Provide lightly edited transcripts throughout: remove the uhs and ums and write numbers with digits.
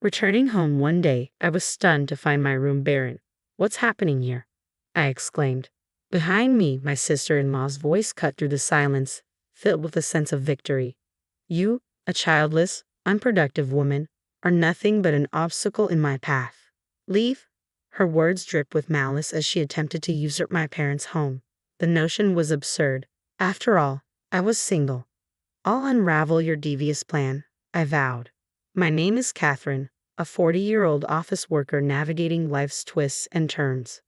Returning home one day, I was stunned to find my room barren. "What's happening here?" I exclaimed. Behind me, my sister-in-law's voice cut through the silence, filled with a sense of victory. "You, a childless, unproductive woman, are nothing but an obstacle in my path. Leave." Her words dripped with malice as she attempted to usurp my parents' home. The notion was absurd. After all, I was single. "I'll unravel your devious plan," I vowed. My name is Catherine, a 40-year-old office worker navigating life's twists and turns.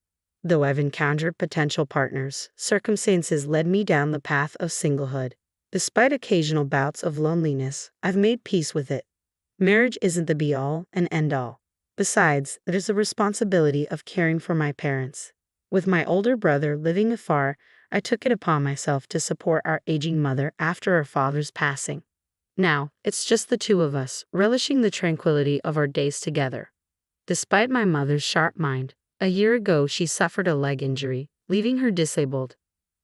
Though I've encountered potential partners, circumstances led me down the path of singlehood. Despite occasional bouts of loneliness, I've made peace with it. Marriage isn't the be-all and end-all. Besides, there's the responsibility of caring for my parents. With my older brother living afar, I took it upon myself to support our aging mother after our father's passing. Now, it's just the two of us, relishing the tranquility of our days together. Despite my mother's sharp mind, a year ago she suffered a leg injury, leaving her disabled.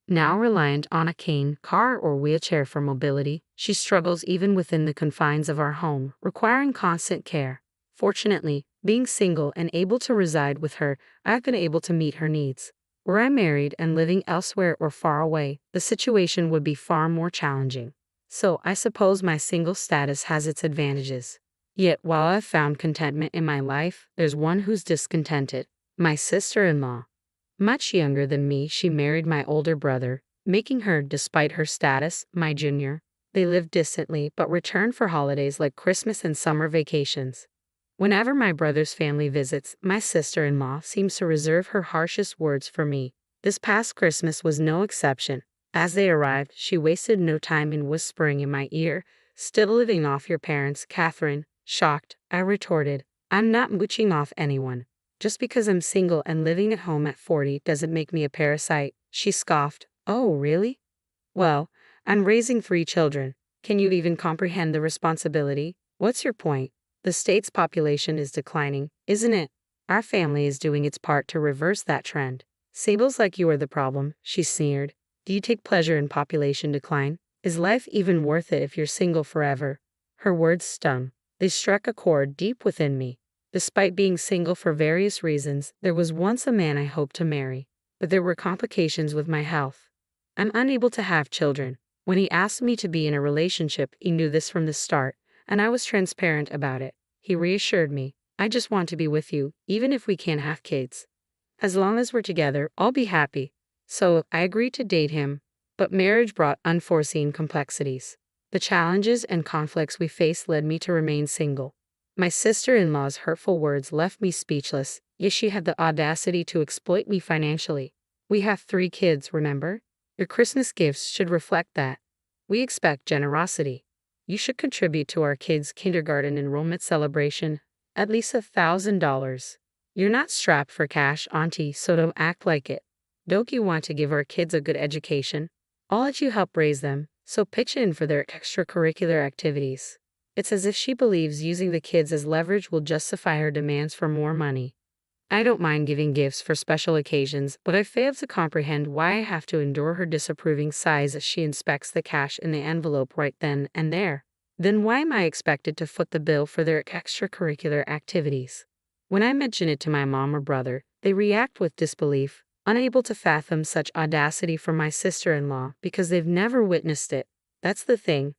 Now reliant on a cane, car, or wheelchair for mobility, she struggles even within the confines of our home, requiring constant care. Fortunately, being single and able to reside with her, I've been able to meet her needs. Were I married and living elsewhere or far away, the situation would be far more challenging. So I suppose my single status has its advantages. Yet while I've found contentment in my life, there's one who's discontented: my sister-in-law. Much younger than me, she married my older brother, making her, despite her status, my junior. They live distantly but return for holidays like Christmas and summer vacations. Whenever my brother's family visits, my sister-in-law seems to reserve her harshest words for me. This past Christmas was no exception. As they arrived, she wasted no time in whispering in my ear, "Still living off your parents, Catherine." Shocked, I retorted, "I'm not mooching off anyone. Just because I'm single and living at home at 40 doesn't make me a parasite." She scoffed. "Oh, really? Well, I'm raising 3 children. Can you even comprehend the responsibility? What's your point? The state's population is declining, isn't it? Our family is doing its part to reverse that trend. Singles like you are the problem," she sneered. "Do you take pleasure in population decline? Is life even worth it if you're single forever?" Her words stung. They struck a chord deep within me. Despite being single for various reasons, there was once a man I hoped to marry, but there were complications with my health. I'm unable to have children. When he asked me to be in a relationship, he knew this from the start, and I was transparent about it. He reassured me, "I just want to be with you, even if we can't have kids. As long as we're together, I'll be happy." So I agreed to date him, but marriage brought unforeseen complexities. The challenges and conflicts we faced led me to remain single. My sister-in-law's hurtful words left me speechless, yet she had the audacity to exploit me financially. "We have 3 kids, remember? Your Christmas gifts should reflect that. We expect generosity. You should contribute to our kids' kindergarten enrollment celebration, at least $1,000. You're not strapped for cash, auntie, so don't act like it. Don't you want to give our kids a good education? I'll let you help raise them, so pitch in for their extracurricular activities." It's as if she believes using the kids as leverage will justify her demands for more money. I don't mind giving gifts for special occasions, but I fail to comprehend why I have to endure her disapproving sighs as she inspects the cash in the envelope right then and there. Then why am I expected to foot the bill for their extracurricular activities? When I mention it to my mom or brother, they react with disbelief, unable to fathom such audacity from my sister-in-law because they've never witnessed it. That's the thing.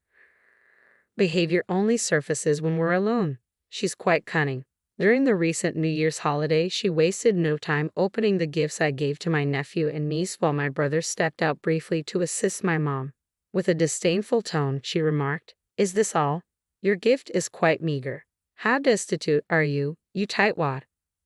Behavior only surfaces when we're alone. She's quite cunning. During the recent New Year's holiday, she wasted no time opening the gifts I gave to my nephew and niece while my brother stepped out briefly to assist my mom. With a disdainful tone, she remarked, "Is this all? Your gift is quite meager. How destitute are you, you tightwad?"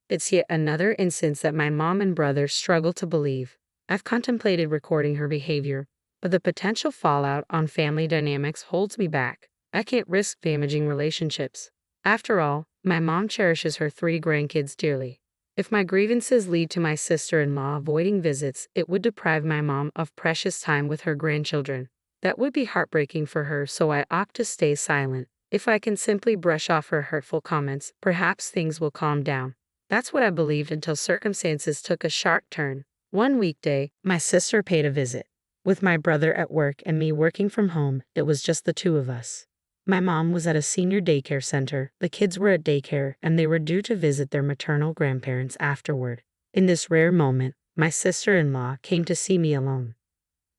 It's yet another instance that my mom and brother struggle to believe. I've contemplated recording her behavior, but the potential fallout on family dynamics holds me back. I can't risk damaging relationships. After all, my mom cherishes her 3 grandkids dearly. If my grievances lead to my sister-in-law avoiding visits, it would deprive my mom of precious time with her grandchildren. That would be heartbreaking for her, so I opt to stay silent. If I can simply brush off her hurtful comments, perhaps things will calm down. That's what I believed until circumstances took a sharp turn. One weekday, my sister paid a visit. With my brother at work and me working from home, it was just the 2 of us. My mom was at a senior daycare center, the kids were at daycare, and they were due to visit their maternal grandparents afterward. In this rare moment, my sister-in-law came to see me alone.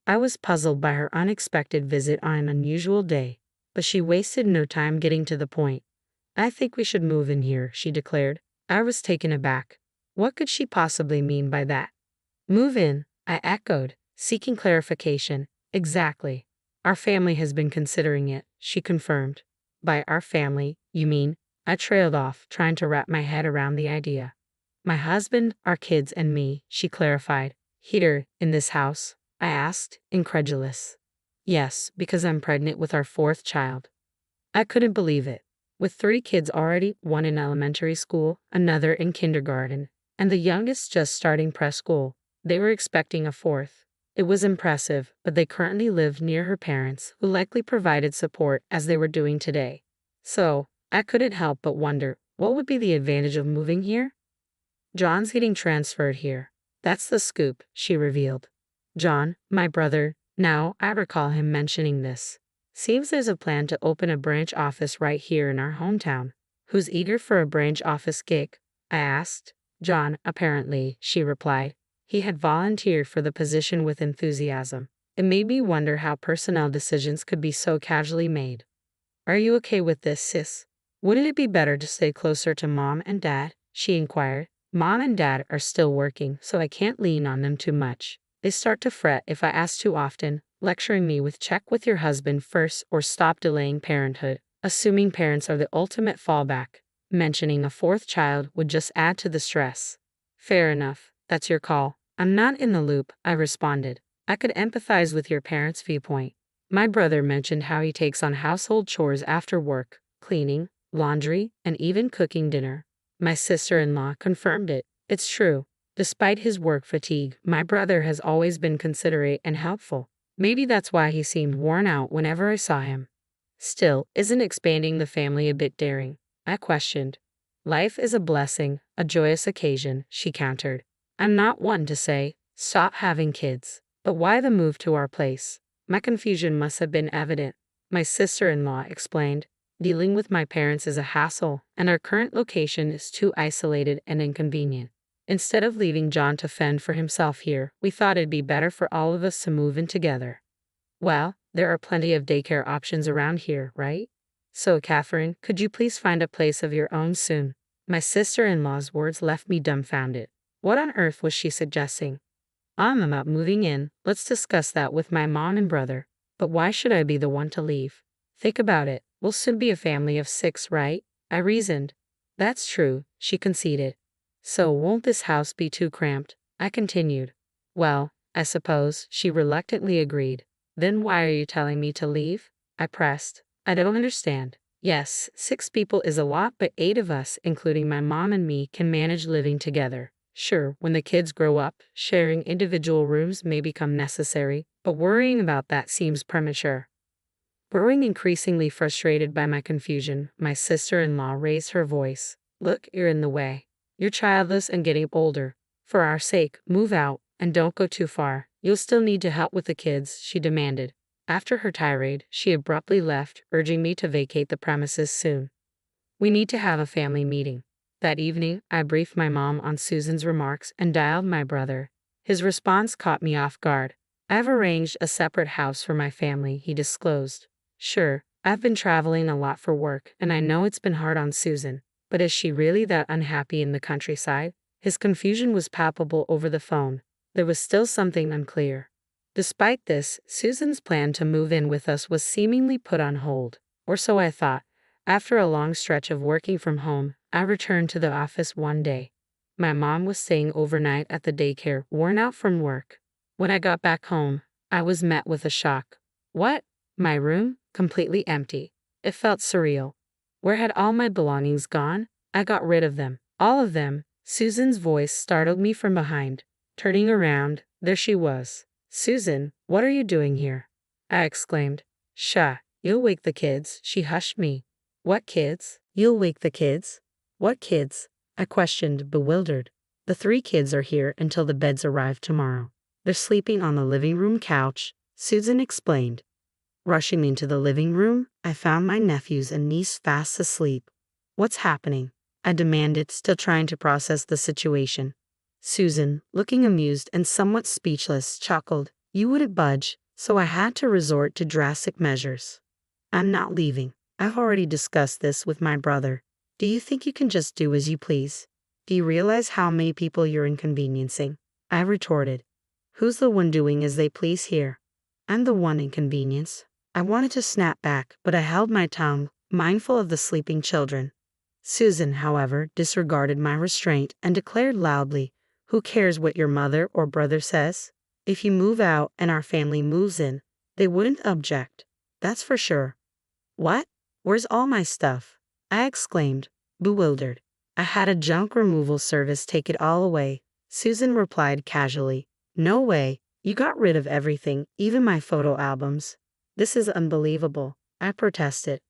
I was puzzled by her unexpected visit on an unusual day, but she wasted no time getting to the point. "I think we should move in here," she declared. I was taken aback. What could she possibly mean by that? "Move in," I echoed, seeking clarification. "Exactly. Our family has been considering it," she confirmed. "By our family, you mean?" I trailed off, trying to wrap my head around the idea. "My husband, our kids, and me," she clarified. "Here, in this house?" I asked, incredulous. "Yes, because I'm pregnant with our fourth child." I couldn't believe it. With 3 kids already, one in elementary school, another in kindergarten, and the youngest just starting preschool, they were expecting a fourth. It was impressive, but they currently lived near her parents, who likely provided support as they were doing today. So, I couldn't help but wonder, what would be the advantage of moving here? "John's getting transferred here. That's the scoop," she revealed. John, my brother, now I recall him mentioning this. "Seems there's a plan to open a branch office right here in our hometown." "Who's eager for a branch office gig?" I asked. "John, apparently," she replied. He had volunteered for the position with enthusiasm. It made me wonder how personnel decisions could be so casually made. "Are you okay with this, sis? Wouldn't it be better to stay closer to Mom and Dad?" she inquired. "Mom and Dad are still working, so I can't lean on them too much. They start to fret if I ask too often, lecturing me with check with your husband first or stop delaying parenthood, assuming parents are the ultimate fallback. Mentioning a fourth child would just add to the stress." "Fair enough, that's your call. I'm not in the loop," I responded. "I could empathize with your parents' viewpoint. My brother mentioned how he takes on household chores after work, cleaning, laundry, and even cooking dinner." My sister-in-law confirmed it. It's true. Despite his work fatigue, my brother has always been considerate and helpful. Maybe that's why he seemed worn out whenever I saw him. "Still, isn't expanding the family a bit daring?" I questioned. "Life is a blessing, a joyous occasion," she countered. "I'm not one to say, stop having kids. But why the move to our place?" My confusion must have been evident. My sister-in-law explained. "Dealing with my parents is a hassle, and our current location is too isolated and inconvenient. Instead of leaving John to fend for himself here, we thought it'd be better for all of us to move in together." "Well, there are plenty of daycare options around here, right? So, Catherine, could you please find a place of your own soon?" My sister-in-law's words left me dumbfounded. What on earth was she suggesting? "I'm about moving in. Let's discuss that with my mom and brother. But why should I be the one to leave? Think about it. We'll soon be a family of 6, right?" I reasoned. "That's true," she conceded. "So won't this house be too cramped?" I continued. "Well, I suppose," she reluctantly agreed. "Then why are you telling me to leave?" I pressed. "I don't understand. Yes, 6 people is a lot, but 8 of us, including my mom and me, can manage living together. Sure, when the kids grow up, sharing individual rooms may become necessary, but worrying about that seems premature." Growing increasingly frustrated by my confusion, my sister-in-law raised her voice. "Look, you're in the way. You're childless and getting older. For our sake, move out, and don't go too far. You'll still need to help with the kids," she demanded. After her tirade, she abruptly left, urging me to vacate the premises soon. "We need to have a family meeting." That evening, I briefed my mom on Susan's remarks and dialed my brother. His response caught me off guard. "I've arranged a separate house for my family," he disclosed. "Sure, I've been traveling a lot for work, and I know it's been hard on Susan. But is she really that unhappy in the countryside?" His confusion was palpable over the phone. There was still something unclear. Despite this, Susan's plan to move in with us was seemingly put on hold. Or so I thought. After a long stretch of working from home, I returned to the office one day. My mom was staying overnight at the daycare, worn out from work. When I got back home, I was met with a shock. What? My room? Completely empty. It felt surreal. Where had all my belongings gone? I got rid of them. All of them. Susan's voice startled me from behind. Turning around, there she was. "Susan, what are you doing here?" I exclaimed. "Shh, you'll wake the kids," she hushed me. "What kids?" "You'll wake the kids?" "What kids?" I questioned, bewildered. "The 3 kids are here until the beds arrive tomorrow. They're sleeping on the living room couch," Susan explained. Rushing into the living room, I found my nephews and niece fast asleep. What's happening? I demanded, still trying to process the situation. Susan, looking amused and somewhat speechless, chuckled. You wouldn't budge, so I had to resort to drastic measures. I'm not leaving. I've already discussed this with my brother. Do you think you can just do as you please? Do you realize how many people you're inconveniencing? I retorted. Who's the one doing as they please here? I'm the one inconvenienced. I wanted to snap back, but I held my tongue, mindful of the sleeping children. Susan, however, disregarded my restraint and declared loudly, Who cares what your mother or brother says? If you move out and our family moves in, they wouldn't object. That's for sure. What? Where's all my stuff? I exclaimed, bewildered. I had a junk removal service take it all away. Susan replied casually. No way. You got rid of everything, even my photo albums. This is unbelievable, I protested.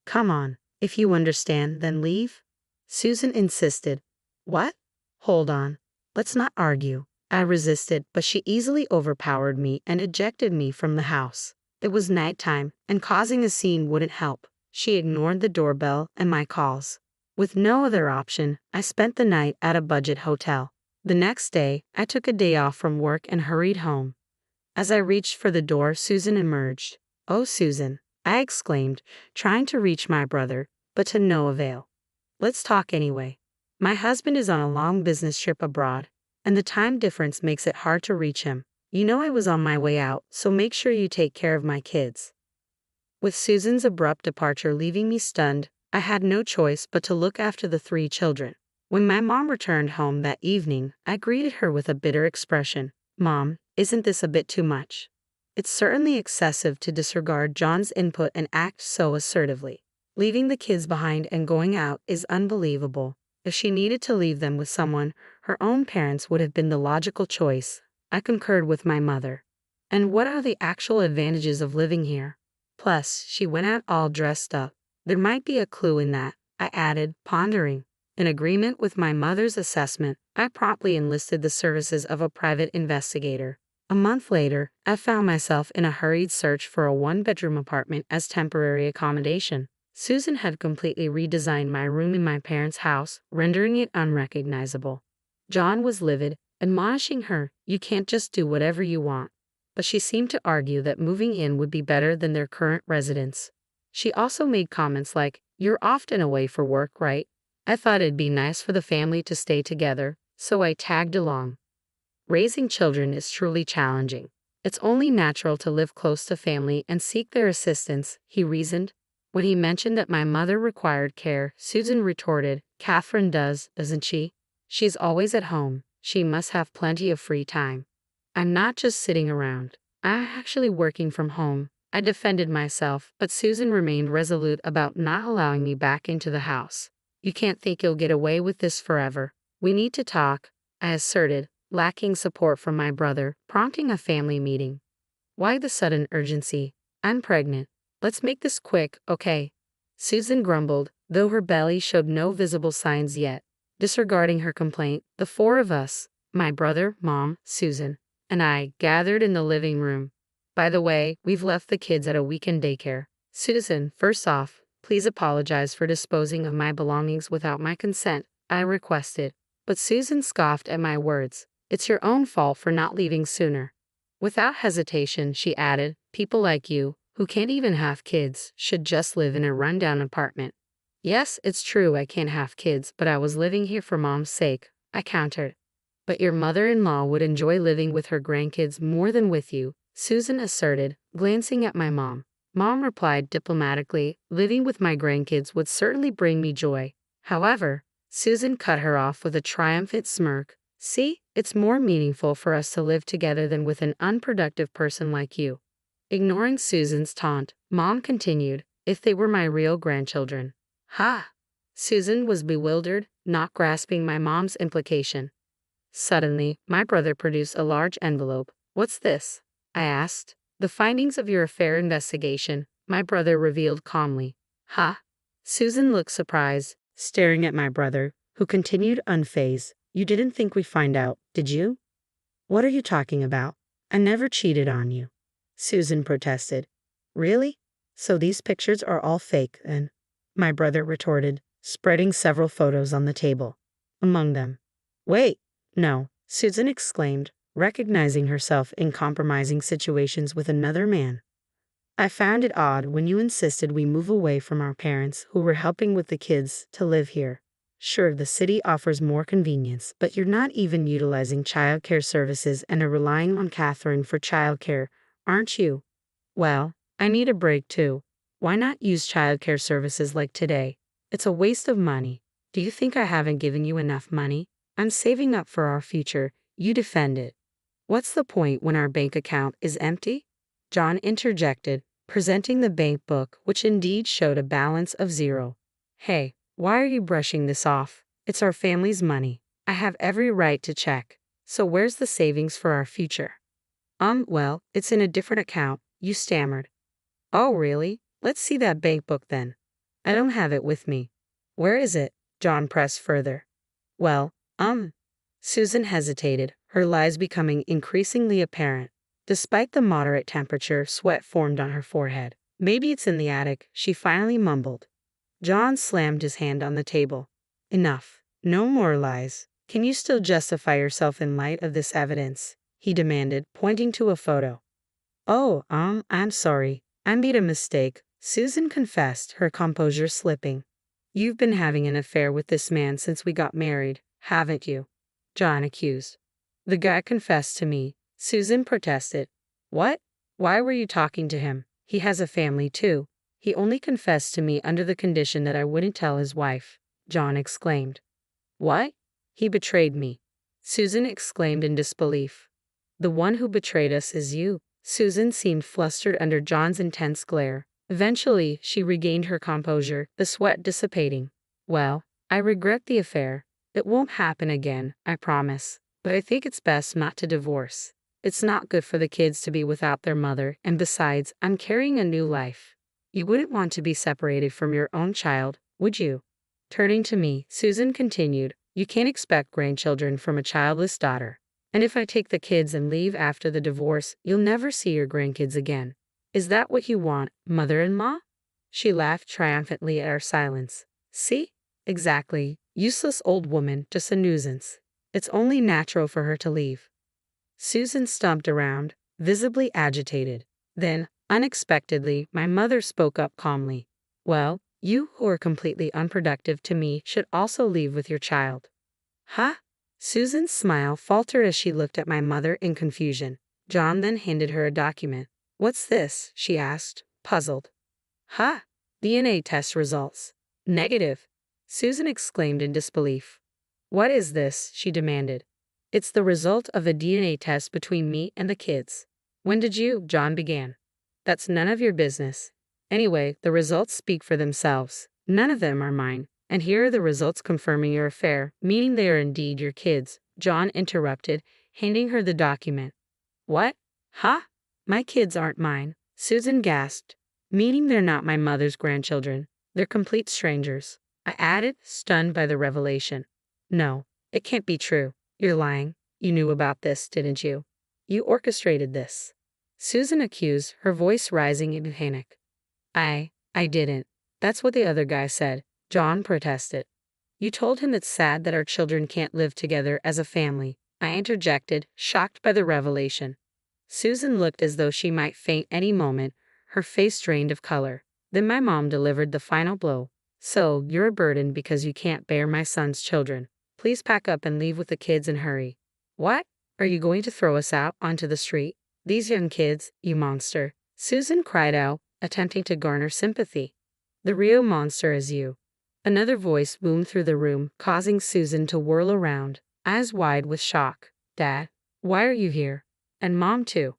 Come on, if you understand, then leave. Susan insisted. What? Hold on. Let's not argue. I resisted, but she easily overpowered me and ejected me from the house. It was nighttime, and causing a scene wouldn't help. She ignored the doorbell and my calls. With no other option, I spent the night at a budget hotel. The next day, I took a day off from work and hurried home. As I reached for the door, Susan emerged. Oh, Susan, I exclaimed, trying to reach my brother, but to no avail. Let's talk anyway. My husband is on a long business trip abroad, and the time difference makes it hard to reach him. You know I was on my way out, so make sure you take care of my kids. With Susan's abrupt departure leaving me stunned, I had no choice but to look after the 3 children. When my mom returned home that evening, I greeted her with a bitter expression. Mom, isn't this a bit too much? It's certainly excessive to disregard John's input and act so assertively. Leaving the kids behind and going out is unbelievable. If she needed to leave them with someone, her own parents would have been the logical choice. I concurred with my mother. And what are the actual advantages of living here? Plus, she went out all dressed up. There might be a clue in that, I added, pondering. In agreement with my mother's assessment, I promptly enlisted the services of a private investigator. A month later, I found myself in a hurried search for a 1-bedroom apartment as temporary accommodation. Susan had completely redesigned my room in my parents' house, rendering it unrecognizable. John was livid, admonishing her, You can't just do whatever you want. But she seemed to argue that moving in would be better than their current residence. She also made comments like, You're often away for work, right? I thought it'd be nice for the family to stay together, so I tagged along. Raising children is truly challenging. It's only natural to live close to family and seek their assistance, he reasoned. When he mentioned that my mother required care, Susan retorted, Catherine does, doesn't she? She's always at home. She must have plenty of free time. I'm not just sitting around. I'm actually working from home. I defended myself, but Susan remained resolute about not allowing me back into the house. You can't think you'll get away with this forever. We need to talk, I asserted, lacking support from my brother, prompting a family meeting. Why the sudden urgency? I'm pregnant. Let's make this quick, okay? Susan grumbled, though her belly showed no visible signs yet. Disregarding her complaint, the 4 of us, my brother, Mom, Susan, and I, gathered in the living room. By the way, we've left the kids at a weekend daycare. Susan, first off, please apologize for disposing of my belongings without my consent, I requested. But Susan scoffed at my words. It's your own fault for not leaving sooner. Without hesitation, she added, people like you, who can't even have kids, should just live in a rundown apartment. Yes, it's true I can't have kids, but I was living here for Mom's sake, I countered. But your mother-in-law would enjoy living with her grandkids more than with you, Susan asserted, glancing at my mom. Mom replied diplomatically, living with my grandkids would certainly bring me joy. However, Susan cut her off with a triumphant smirk. See, it's more meaningful for us to live together than with an unproductive person like you. Ignoring Susan's taunt, Mom continued, if they were my real grandchildren. Ha! Susan was bewildered, not grasping my mom's implication. Suddenly, my brother produced a large envelope. What's this? I asked. The findings of your affair investigation, my brother revealed calmly. Ha! Susan looked surprised, staring at my brother, who continued unfazed. You didn't think we'd find out, did you? What are you talking about? I never cheated on you. Susan protested. Really? So these pictures are all fake, then? My brother retorted, spreading several photos on the table. Among them. Wait, no, Susan exclaimed, recognizing herself in compromising situations with another man. I found it odd when you insisted we move away from our parents who were helping with the kids to live here. Sure, the city offers more convenience, but you're not even utilizing childcare services and are relying on Catherine for childcare, aren't you? Well, I need a break too. Why not use childcare services like today? It's a waste of money. Do you think I haven't given you enough money? I'm saving up for our future. You defend it. What's the point when our bank account is empty? John interjected, presenting the bank book, which indeed showed a balance of 0. Hey, why are you brushing this off? It's our family's money. I have every right to check. So where's the savings for our future? Well, it's in a different account, you stammered. Oh, really? Let's see that bank book then. I don't have it with me. Where is it? John pressed further. Well, Susan hesitated, her lies becoming increasingly apparent. Despite the moderate temperature, sweat formed on her forehead. Maybe it's in the attic, she finally mumbled. John slammed his hand on the table. Enough. No more lies. Can you still justify yourself in light of this evidence? He demanded, pointing to a photo. Oh, I'm sorry. I made a mistake, Susan confessed, her composure slipping. You've been having an affair with this man since we got married, haven't you? John accused. The guy confessed to me, Susan protested. What? Why were you talking to him? He has a family too. He only confessed to me under the condition that I wouldn't tell his wife, John exclaimed. What? He betrayed me, Susan exclaimed in disbelief. The one who betrayed us is you. Susan seemed flustered under John's intense glare. Eventually, she regained her composure, the sweat dissipating. Well, I regret the affair. It won't happen again, I promise. But I think it's best not to divorce. It's not good for the kids to be without their mother, and besides, I'm carrying a new life. You wouldn't want to be separated from your own child, would you? Turning to me, Susan continued, you can't expect grandchildren from a childless daughter. And if I take the kids and leave after the divorce, you'll never see your grandkids again. Is that what you want, mother-in-law? She laughed triumphantly at our silence. See? Exactly. Useless old woman, just a nuisance. It's only natural for her to leave. Susan stumped around, visibly agitated. Then, unexpectedly, my mother spoke up calmly. Well, you who are completely unproductive to me should also leave with your child. Huh? Susan's smile faltered as she looked at my mother in confusion. John then handed her a document. What's this? She asked, puzzled. Huh? DNA test results. Negative. Susan exclaimed in disbelief. What is this? She demanded. It's the result of a DNA test between me and the kids. When did you? John began. That's none of your business. Anyway, the results speak for themselves. None of them are mine. And here are the results confirming your affair, meaning they are indeed your kids, John interrupted, handing her the document. What? Huh? My kids aren't mine, Susan gasped. Meaning they're not my mother's grandchildren. They're complete strangers. I added, stunned by the revelation. No, it can't be true. You're lying. You knew about this, didn't you? You orchestrated this. Susan accused, her voice rising in panic. I didn't. That's what the other guy said. John protested. You told him it's sad that our children can't live together as a family, I interjected, shocked by the revelation. Susan looked as though she might faint any moment, her face drained of color. Then my mom delivered the final blow. So, you're a burden because you can't bear my son's children. Please pack up and leave with the kids and hurry. What? Are you going to throw us out onto the street? These young kids, you monster. Susan cried out, attempting to garner sympathy. The real monster is you. Another voice boomed through the room, causing Susan to whirl around, eyes wide with shock. Dad, why are you here? And Mom too.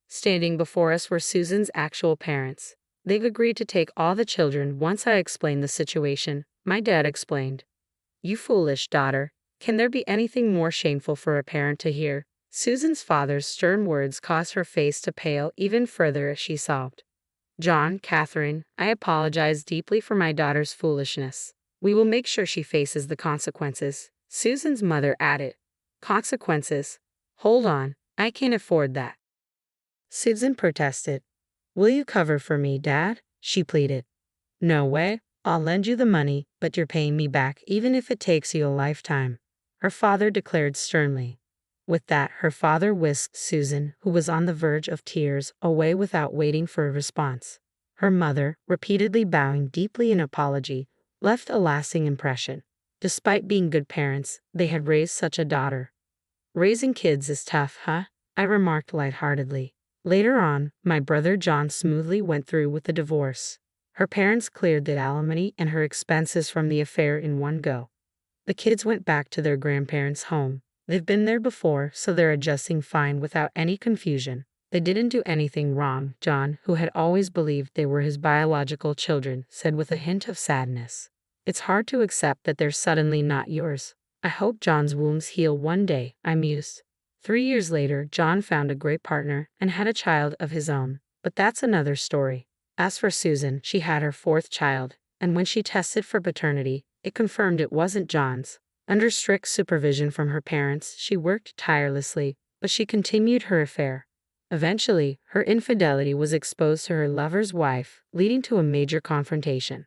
Standing before us were Susan's actual parents. They've agreed to take all the children once I explain the situation, my dad explained. You foolish daughter. Can there be anything more shameful for a parent to hear? Susan's father's stern words caused her face to pale even further as she sobbed. John, Catherine, I apologize deeply for my daughter's foolishness. We will make sure she faces the consequences, Susan's mother added. Consequences? Hold on, I can't afford that. Susan protested. Will you cover for me, Dad? She pleaded. No way. I'll lend you the money, but you're paying me back even if it takes you a lifetime, her father declared sternly. With that, her father whisked Susan, who was on the verge of tears, away without waiting for a response. Her mother, repeatedly bowing deeply in apology, left a lasting impression. Despite being good parents, they had raised such a daughter. Raising kids is tough, huh? I remarked lightheartedly. Later on, my brother John smoothly went through with the divorce. Her parents cleared the alimony and her expenses from the affair in one go. The kids went back to their grandparents' home. They've been there before, so they're adjusting fine without any confusion. They didn't do anything wrong, John, who had always believed they were his biological children, said with a hint of sadness. It's hard to accept that they're suddenly not yours. I hope John's wounds heal one day, I mused. 3 years later, John found a great partner and had a child of his own. But that's another story. As for Susan, she had her 4th child, and when she tested for paternity, it confirmed it wasn't John's. Under strict supervision from her parents, she worked tirelessly, but she continued her affair. Eventually, her infidelity was exposed to her lover's wife, leading to a major confrontation.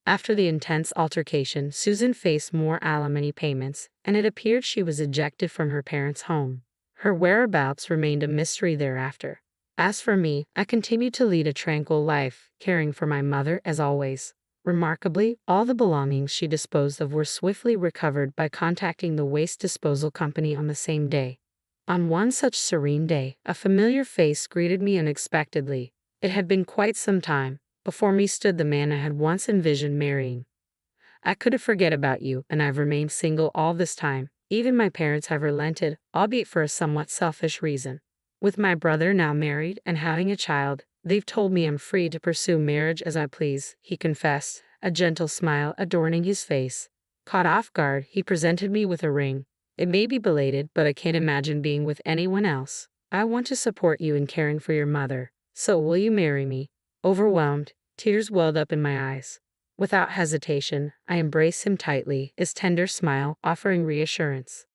After the intense altercation, Susan faced more alimony payments, and it appeared she was ejected from her parents' home. Her whereabouts remained a mystery thereafter. As for me, I continued to lead a tranquil life, caring for my mother as always. Remarkably, all the belongings she disposed of were swiftly recovered by contacting the waste disposal company on the same day. On one such serene day, a familiar face greeted me unexpectedly. It had been quite some time. Before me stood the man I had once envisioned marrying. I couldn't forget about you, and I've remained single all this time. Even my parents have relented, albeit for a somewhat selfish reason. With my brother now married and having a child, they've told me I'm free to pursue marriage as I please, he confessed, a gentle smile adorning his face. Caught off guard, he presented me with a ring. It may be belated, but I can't imagine being with anyone else. I want to support you in caring for your mother. So will you marry me? Overwhelmed, tears welled up in my eyes. Without hesitation, I embraced him tightly, his tender smile offering reassurance.